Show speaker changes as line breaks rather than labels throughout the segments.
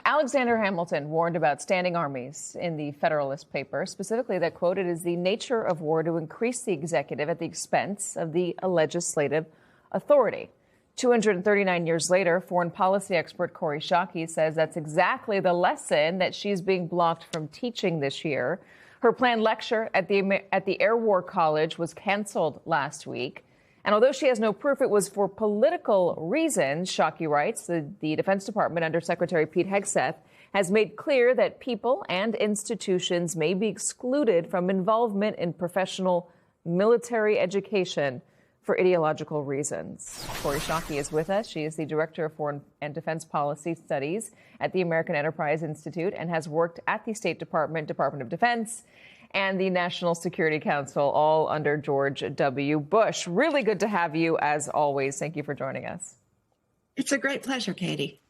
Alexander Hamilton warned about standing armies in the Federalist Papers, specifically that, quote, it is the nature of war to increase the executive at the expense of the legislative authority. 239 years later, foreign policy expert Kori Schake says that's exactly the lesson that she's being blocked from teaching this year. Her planned lecture at the Air War College was canceled last week. And although she has no proof it was for political reasons, Schake writes, the Defense Department under Secretary Pete Hegseth has made clear that people and institutions may be excluded from involvement in professional military education for ideological reasons. Kori Schake is with us. She is the Director of Foreign and Defense Policy Studies at the American Enterprise Institute and has worked at the State Department, Department of Defense, and the National Security Council, all under George W. Bush. Really good to have you, as always. Thank you for joining us.
It's a great pleasure, Katie.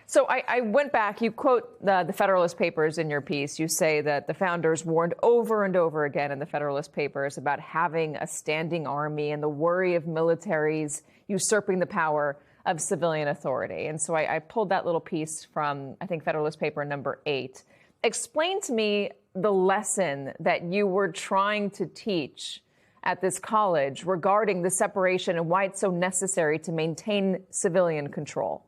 So I went back. You quote the Federalist Papers in your piece. You say that the founders warned over and over again in the Federalist Papers about having a standing army and the worry of militaries usurping the power of civilian authority. And so I pulled that little piece from, I think, Federalist Paper number 8. Explain to me the lesson that you were trying to teach at this college regarding the separation and why it's so necessary to maintain civilian control.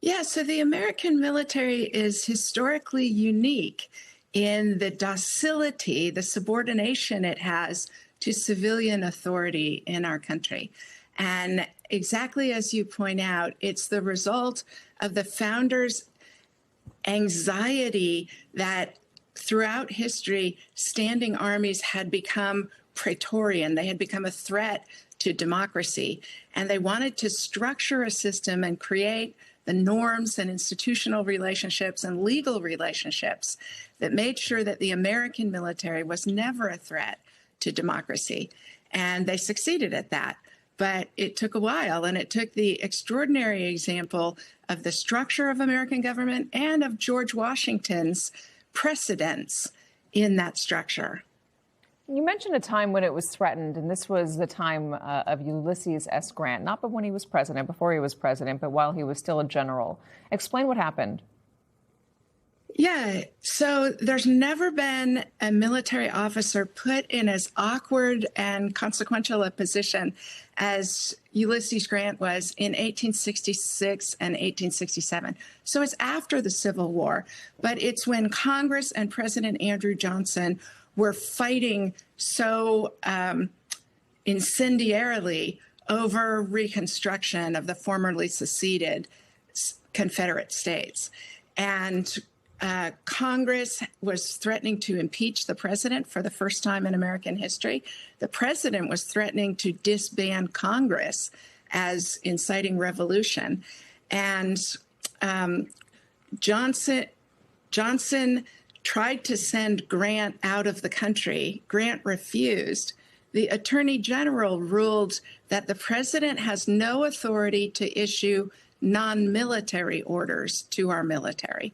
Yeah, so the American military is historically unique in the docility, the subordination it has to civilian authority in our country. And exactly as you point out, it's the result of the founders' anxiety that throughout history, standing armies had become Praetorian. They had become a threat to democracy. And they wanted to structure a system and create the norms and institutional relationships and legal relationships that made sure that the American military was never a threat to democracy. And they succeeded at that. But it took a while, and it took the extraordinary example of the structure of American government and of George Washington's precedents in that structure.
You mentioned a time when it was threatened, and this was the time of Ulysses S. Grant, not when he was president, before he was president, but while he was still a general. Explain what happened.
Yeah, so there's never been a military officer put in as awkward and consequential a position as Ulysses Grant was in 1866 and 1867. So it's after the Civil War, but it's when Congress and President Andrew Johnson were fighting so incendiarily over Reconstruction of the formerly seceded Confederate States. And Congress was threatening to impeach the president for the first time in American history. The president was threatening to disband Congress as inciting revolution. And Johnson tried to send Grant out of the country. Grant refused. The Attorney General ruled that the president has no authority to issue non-military orders to our military.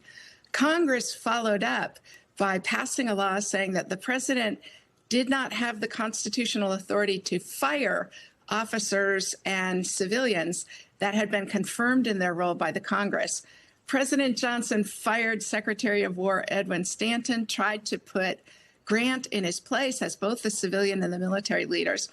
Congress followed up by passing a law saying that the president did not have the constitutional authority to fire officers and civilians that had been confirmed in their role by the Congress. President Johnson fired Secretary of War Edwin Stanton, tried to put Grant in his place as both the civilian and the military leaders.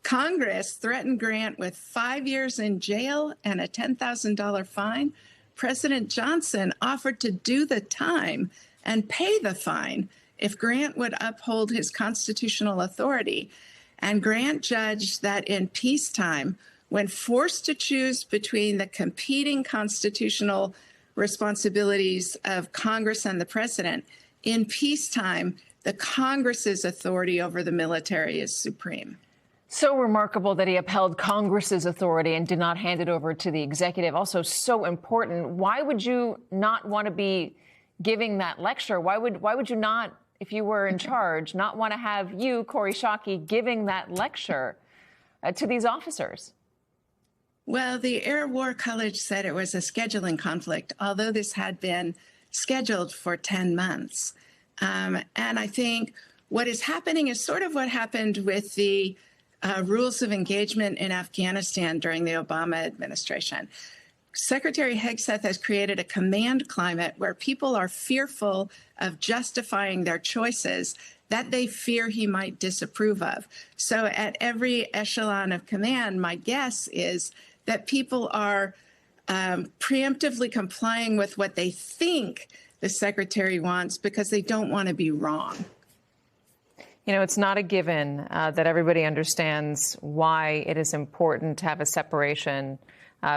Congress threatened Grant with 5 years in jail and a $10,000 fine. President Johnson offered to do the time and pay the fine if Grant would uphold his constitutional authority. And Grant judged that in peacetime, when forced to choose between the competing constitutional responsibilities of Congress and the president, in peacetime, the Congress's authority over the military is supreme.
So remarkable that he upheld Congress's authority and did not hand it over to the executive. Also so important. Why would you not want to be giving that lecture? Why would you not, if you were in charge, not want to have you, Kori Schake, giving that lecture to these officers?
Well, the Air War College said it was a scheduling conflict, although this had been scheduled for 10 months. And I think what is happening is sort of what happened with the rules of engagement in Afghanistan during the Obama administration. Secretary Hegseth has created a command climate where people are fearful of justifying their choices that they fear he might disapprove of. So at every echelon of command, my guess is that people are preemptively complying with what they think the secretary wants because they don't want to be wrong.
You know, it's not a given that everybody understands why it is important to have a separation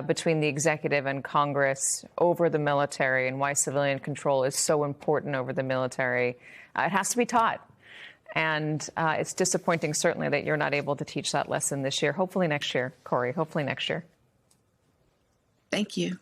between the executive and Congress over the military, and why civilian control is so important over the military. It has to be taught. And it's disappointing, certainly, that you're not able to teach that lesson this year. Hopefully next year, Kori. Hopefully next year.
Thank you.